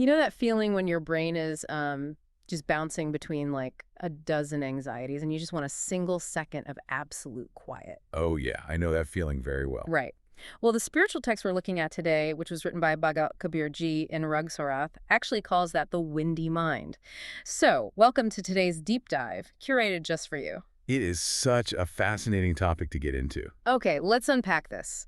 You know that feeling when your brain is just bouncing between like a dozen anxieties and you just want a single second of absolute quiet? Oh, yeah, I know that feeling very well. Right. Well, the spiritual text we're looking at today, which was written by Bhagat Kabirji in Rag, actually calls that the windy mind. So, welcome to today's deep dive, curated just for you. It is such a fascinating topic to get into. Okay, let's unpack this.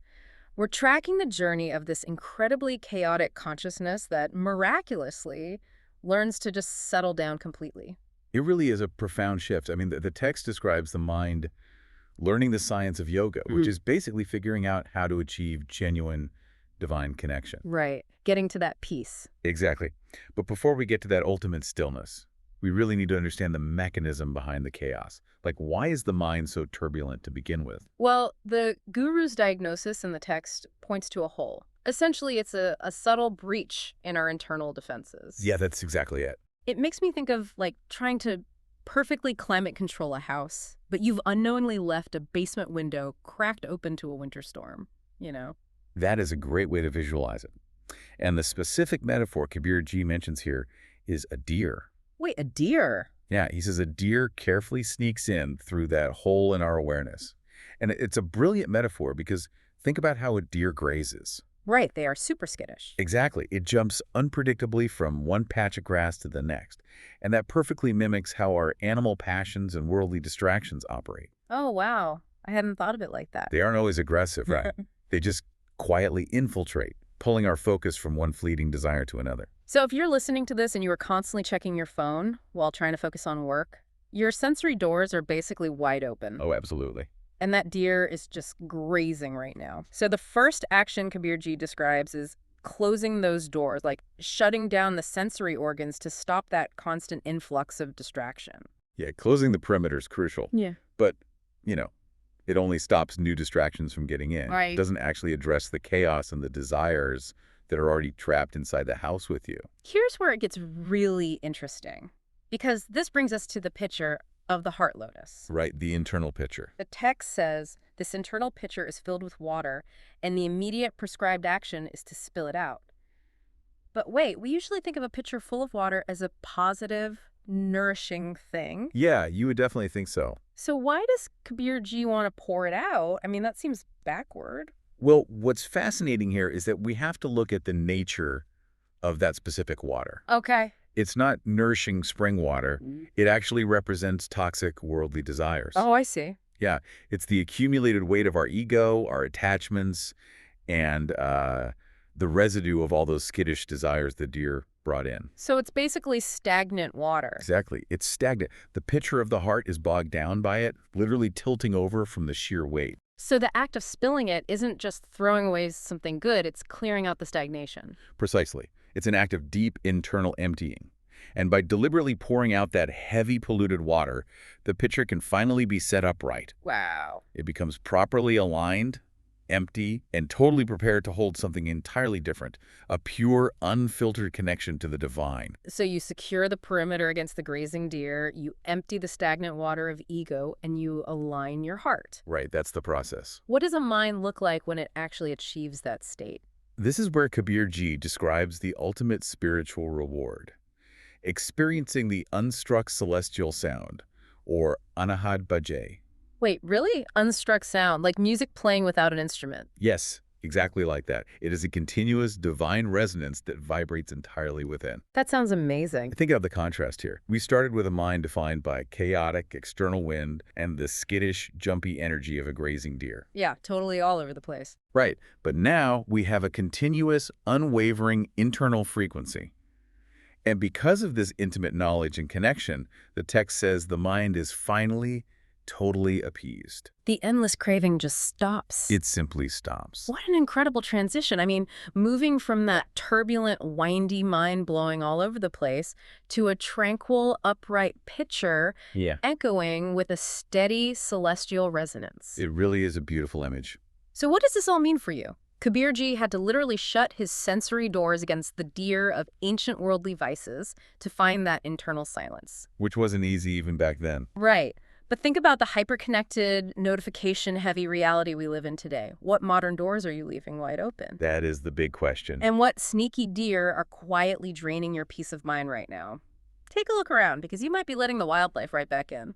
We're tracking the journey of this incredibly chaotic consciousness that miraculously learns to just settle down completely. It really is a profound shift. I mean, the text describes the mind learning the science of yoga, which is basically figuring out how to achieve genuine divine connection. Right. Getting to that peace. Exactly. But before we get to that ultimate stillness, we really need to understand the mechanism behind the chaos. Like, why is the mind so turbulent to begin with? Well, the guru's diagnosis in the text points to a hole. Essentially, it's a subtle breach in our internal defenses. Yeah, that's exactly it. It makes me think of, like, trying to perfectly climate control a house, but you've unknowingly left a basement window cracked open to a winter storm, you know? That is a great way to visualize it. And the specific metaphor Kabir-ji mentions here is a deer. Wait, a deer? Yeah, he says a deer carefully sneaks in through that hole in our awareness. And it's a brilliant metaphor because think about how a deer grazes. Right, they are super skittish. Exactly. It jumps unpredictably from one patch of grass to the next. And that perfectly mimics how our animal passions and worldly distractions operate. Oh, wow. I hadn't thought of it like that. They aren't always aggressive, right? They just quietly infiltrate, pulling our focus from one fleeting desire to another. So if you're listening to this and you are constantly checking your phone while trying to focus on work, your sensory doors are basically wide open. Oh, absolutely. And that deer is just grazing right now. So the first action Kabirji describes is closing those doors, like shutting down the sensory organs to stop that constant influx of distraction. Yeah, closing the perimeter is crucial. Yeah. But, it only stops new distractions from getting in. Right. It doesn't actually address the chaos and the desires that are already trapped inside the house with you. Here's where it gets really interesting, because this brings us to the picture of the heart lotus. Right, the internal picture. The text says this internal pitcher is filled with water, and the immediate prescribed action is to spill it out. But wait, we usually think of a pitcher full of water as a positive, nourishing thing. Yeah, you would definitely think so. So why does Kabirji want to pour it out? I mean, that seems backward. Well, what's fascinating here is that we have to look at the nature of that specific water. Okay. It's not nourishing spring water. It actually represents toxic worldly desires. Oh, I see. Yeah, it's the accumulated weight of our ego, our attachments, and the residue of all those skittish desires the deer brought in. So it's basically stagnant water. Exactly. It's stagnant. The pitcher of the heart is bogged down by it, literally tilting over from the sheer weight. So the act of spilling it isn't just throwing away something good, it's clearing out the stagnation. Precisely. It's an act of deep internal emptying. And by deliberately pouring out that heavy polluted water, the pitcher can finally be set upright. Wow. It becomes properly aligned, empty, and totally prepared to hold something entirely different, a pure, unfiltered connection to the divine. So you secure the perimeter against the grazing deer, you empty the stagnant water of ego, and you align your heart. Right, that's the process. What does a mind look like when it actually achieves that state? This is where Kabir-ji describes the ultimate spiritual reward. Experiencing the unstruck celestial sound, or dhikhalaiee. Wait, really? Unstruck sound, like music playing without an instrument. Yes, exactly like that. It is a continuous divine resonance that vibrates entirely within. That sounds amazing. Think of the contrast here. We started with a mind defined by chaotic external wind and the skittish, jumpy energy of a grazing deer. Yeah, totally all over the place. Right, but now we have a continuous, unwavering internal frequency. And because of this intimate knowledge and connection, the text says the mind is finally totally appeased. The endless craving just stops. It simply stops. What an incredible transition. I mean, moving from that turbulent, windy mind blowing all over the place to a tranquil, upright pitcher echoing with a steady celestial resonance. It really is a beautiful image. So what does this all mean for you? Kabirji had to literally shut his sensory doors against the deer of ancient worldly vices to find that internal silence. Which wasn't easy even back then. Right. But think about the hyper-connected, notification-heavy reality we live in today. What modern doors are you leaving wide open? That is the big question. And what sneaky deer are quietly draining your peace of mind right now? Take a look around, because you might be letting the wildlife right back in.